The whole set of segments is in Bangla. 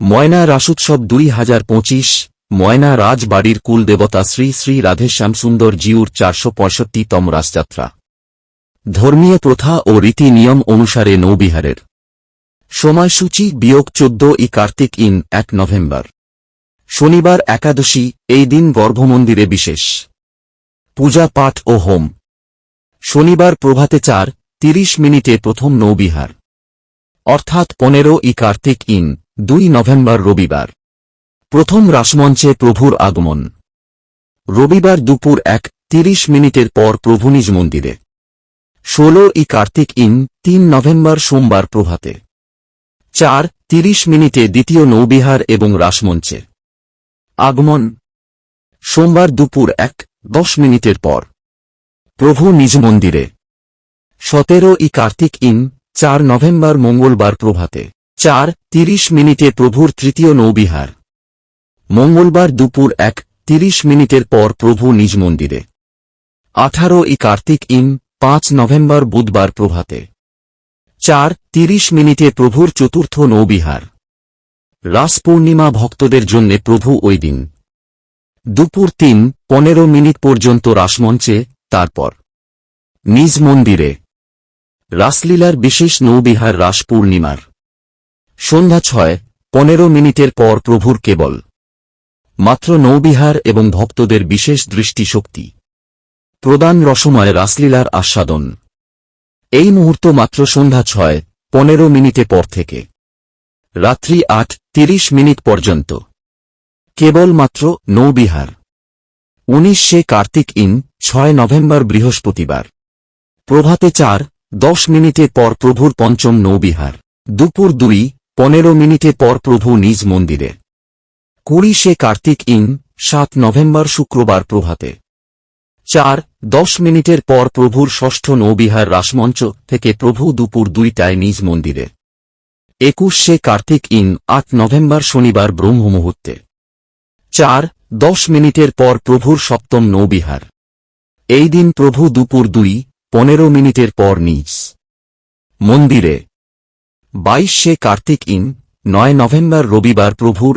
ময়না রাসোৎসব 2025 ময়না রাজবাড়ির কুলদেবতা শ্রী শ্রী রাধেশ্যাম সুন্দর জিউর 465তম রাসযাত্রা। ধর্মীয় প্রথা ও রীতি নিয়ম অনুসারে নৌবিহারের সময়সূচি বিয়োগ 14 কার্তিক 1 নভেম্বর শনিবার একাদশী। এই দিন গর্ভমন্দিরে বিশেষ পূজা পাঠ ও হোম। শনিবার প্রভাতে 4:30 প্রথম নৌবিহার, অর্থাৎ 15 কার্তিক 2 নভেম্বর রবিবার প্রথম রাসমঞ্চে প্রভুর আগমন। রবিবার দুপুর 1:30 পর প্রভু নিজ মন্দিরে। 16 কার্তিক 3 নভেম্বর সোমবার প্রভাতে 4:30 দ্বিতীয় নৌবিহার এবং রাসমঞ্চে আগমন। সোমবার দুপুর 1:10 পর প্রভু নিজ মন্দিরে। 17 কার্তিক 4 নভেম্বর মঙ্গলবার প্রভাতে 4:30 প্রভুর তৃতীয় নৌবিহার। মঙ্গলবার দুপুর 1:30 পর প্রভু নিজ মন্দিরে। 18 কার্তিক 5 নভেম্বর বুধবার প্রভাতে 4:30 প্রভুর চতুর্থ নৌবিহার। রাস পূর্ণিমা ভক্তদের জন্য প্রভু ওই দিন দুপুর 3:15 পর্যন্ত রাসমঞ্চে, তারপর নিজ মন্দিরে। রাসলীলার বিশেষ নৌবিহার রাস পূর্ণিমার সন্ধ্যা 6:15 পর প্রভুর কেবল মাত্র নৌবিহার এবং ভক্তদের বিশেষ দৃষ্টিশক্তি প্রদান রসময় রাসলীলার আস্বাদন। এই মুহূর্ত মাত্র সন্ধ্যা 6:15 পর থেকে রাত্রি 8:30 পর্যন্ত কেবল মাত্র নৌবিহার। 19 কার্তিক 6 নভেম্বর বৃহস্পতিবার প্রভাতে 4:10 পর প্রভুর পঞ্চম নৌবিহার। দুপুর 2:15 পর প্রভু নিজ মন্দিরে। 20 কার্তিক 7 নভেম্বর শুক্রবার প্রভাতে 4:10 পর প্রভুর ষষ্ঠ নৌবিহার রাসমঞ্চ থেকে প্রভু দুপুর 2টায় নিজ মন্দিরে। 21 কার্তিক 8 নভেম্বর শনিবার ব্রহ্মমুহূর্তে 4:10 পর প্রভুর সপ্তম নৌবিহার। এই দিন প্রভু দুপুর 2:15 পর নিজ মন্দিরে। 22 কার্তিক 9 নভেম্বর রবিবার প্রভুর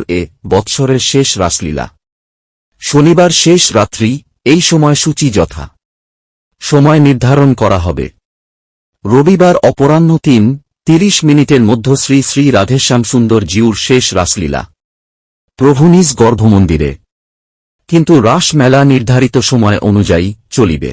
বৎসরের শেষ রাসলীলা। শনিবার শেষ রাত্রি। এই সময়সূচি যথা সময় নির্ধারণ করা হবে। রবিবার অপরাহ্ন 3:30 মধ্য শ্রী শ্রী রাধেশ্যাম সুন্দর জিউর শেষ রাসলীলা প্রভু নিজ গর্ভমন্দিরে, কিন্তু রাস মেলা নির্ধারিত সময় অনুযায়ী চলিবে।